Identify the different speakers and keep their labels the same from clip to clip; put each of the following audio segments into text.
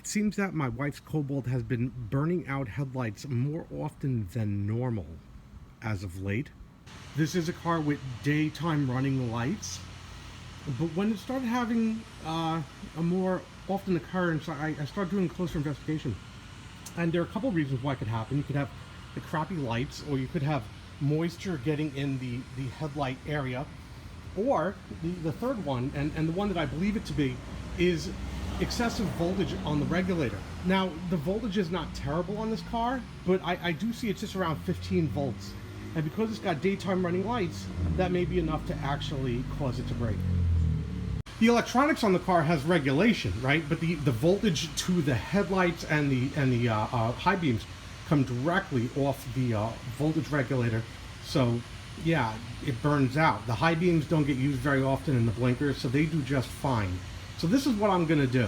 Speaker 1: It seems that my wife's Cobalt has been burning out headlights more often than normal as of late. This is a car with daytime running lights, but when it started having a more often occurrence, I started doing a closer investigation. And there are a couple of reasons why it could happen. You could have the crappy lights, or you could have moisture getting in the headlight area, or the third one, and the one that I believe it to be, is excessive voltage on the regulator. Now, the voltage is not terrible on this car, but I do see it's just around 15 volts. And because it's got daytime running lights, that may be enough to actually cause it to break. The electronics on the car has regulation, right? But the voltage to the headlights and the high beams come directly off the voltage regulator. So yeah, it burns out. The high beams don't get used very often in the blinkers, so they do just fine. So this is what I'm gonna do.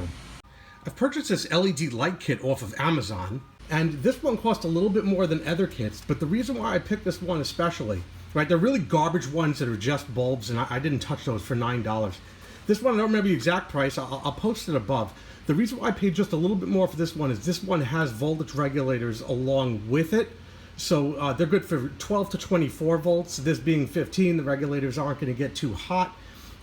Speaker 1: I've purchased this LED light kit off of Amazon, and this one cost a little bit more than other kits, but the reason why I picked this one especially, right, they're really garbage ones that are just bulbs, and I didn't touch those for $9. This one, I don't remember the exact price. I'll post it above. The reason why I paid just a little bit more for this one is this one has voltage regulators along with it. So they're good for 12 to 24 volts. This being 15, the regulators aren't going to get too hot.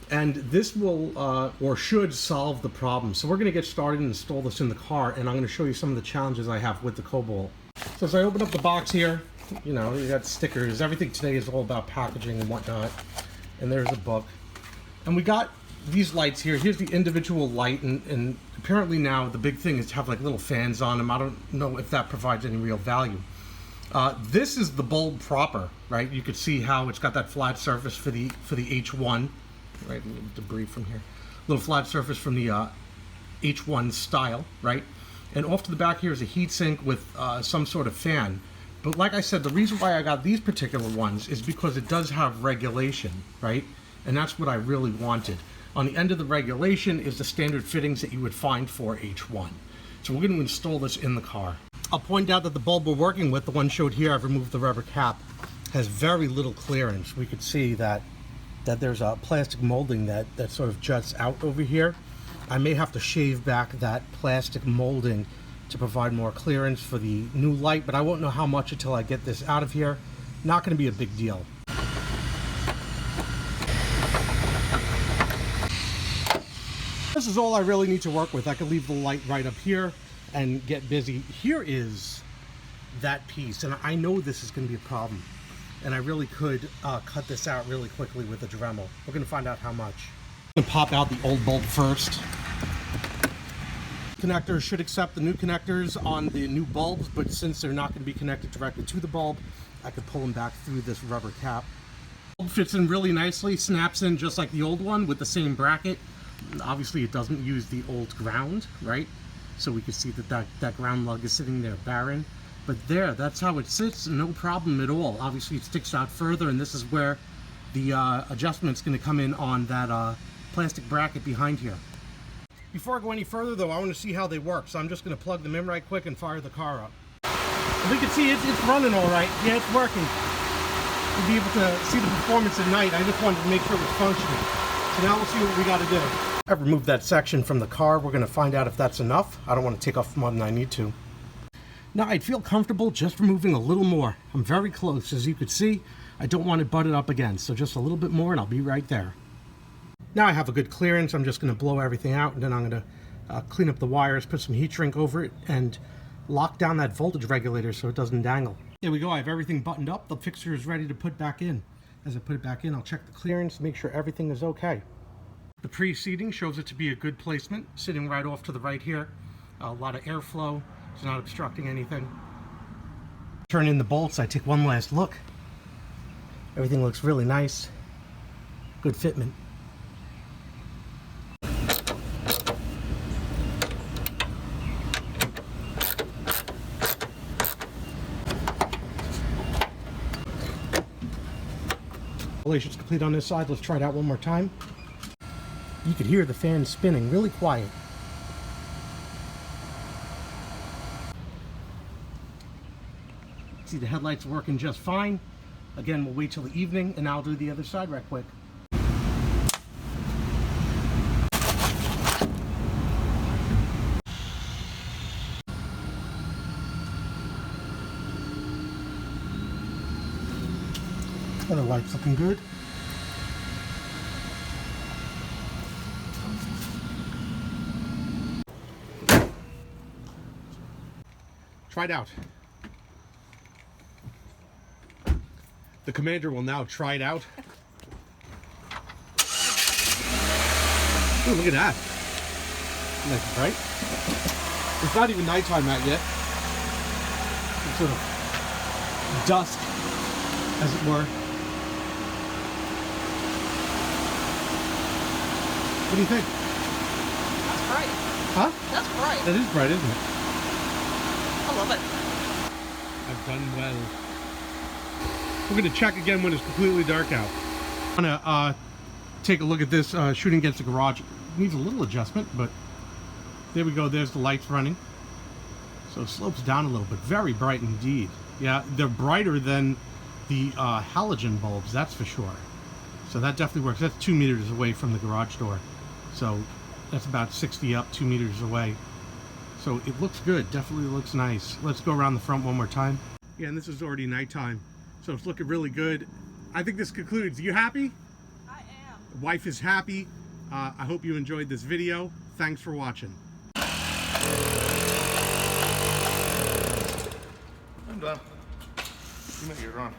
Speaker 1: And this will, or should, solve the problem. So we're going to get started and install this in the car, and I'm going to show you some of the challenges I have with the Cobalt. So as I open up the box here, you know, you got stickers. Everything today is all about packaging and whatnot. And there's a book. And we got these lights here. Here's the individual light, and apparently now the big thing is to have like little fans on them. I don't know if that provides any real value. This is the bulb proper, right? You could see how it's got that flat surface for the H1, right? A little debris from here. Little flat surface from the H1 style, right? And off to the back here is a heat sink with some sort of fan. But like I said, the reason why I got these particular ones is because it does have regulation, right? And that's what I really wanted. On the end of the regulation is the standard fittings that you would find for H1. So we're going to install this in the car. I'll point out that the bulb we're working with, the one showed here, I've removed the rubber cap, has very little clearance. We could see that there's a plastic molding that sort of juts out over here. I may have to shave back that plastic molding to provide more clearance for the new light, but I won't know how much until I get this out of here. Not going to be a big deal. This is all I really need to work with. I could leave the light right up here and get busy. Here is that piece, and I know this is going to be a problem, and I really could cut this out really quickly with a Dremel. We're going to find out how much. I'm going to pop out the old bulb first. Connectors should accept the new connectors on the new bulbs, but since they're not going to be connected directly to the bulb, I could pull them back through this rubber cap. The bulb fits in really nicely, snaps in just like the old one with the same bracket. Obviously it doesn't use the old ground, right? So we can see that ground lug is sitting there barren. But there, that's how it sits, no problem at all. Obviously it sticks out further, and this is where the adjustment's going to come in on that plastic bracket behind here. Before I go any further though, I want to see how they work. So I'm just going to plug them in right quick and fire the car up. We can see it's running all right. Yeah, it's working. You'll be able to see the performance at night. I just wanted to make sure it was functioning. So now we'll see what we got to do. I've removed that section from the car. We're going to find out if that's enough. I don't want to take off more than I need to. Now I'd feel comfortable just removing a little more. I'm very close. As you could see, I don't want it butted up again. So just a little bit more and I'll be right there. Now I have a good clearance. I'm just going to blow everything out, and then I'm going to clean up the wires, put some heat shrink over it, and lock down that voltage regulator so it doesn't dangle. There we go. I have everything buttoned up. The fixture is ready to put back in. As I put it back in, I'll check the clearance, make sure everything is okay. The pre-seating shows it to be a good placement, sitting right off to the right here. A lot of airflow, it's not obstructing anything. Turn in the bolts, I take one last look. Everything looks really nice. Good fitment. Installation's complete on this side. Let's try it out one more time. You could hear the fan spinning really quiet. See the headlights working just fine. Again, we'll wait till the evening and I'll do the other side right quick. Other lights looking good. Try it out. The commander will now try it out. Oh, look at that. Nice and bright. It's not even nighttime out yet. It's sort of dusk, as it were. What do you think?
Speaker 2: That's bright.
Speaker 1: Huh?
Speaker 2: That's bright.
Speaker 1: That is bright, isn't it?
Speaker 2: I love it.
Speaker 1: I've done well. We're going to check again when it's completely dark out. I'm going to take a look at this shooting against the garage. It needs a little adjustment, but there we go. There's the lights running. So it slopes down a little bit. Very bright indeed. Yeah, they're brighter than the halogen bulbs, that's for sure. So that definitely works. That's 2 meters away from the garage door. So that's about 60 up, 2 meters away. So it looks good. Definitely looks nice. Let's go around the front one more time. Yeah, and this is already nighttime. So it's looking really good. I think this concludes. You happy?
Speaker 2: I am.
Speaker 1: Wife is happy. I hope you enjoyed this video. Thanks for watching.
Speaker 3: I'm done. You make it run.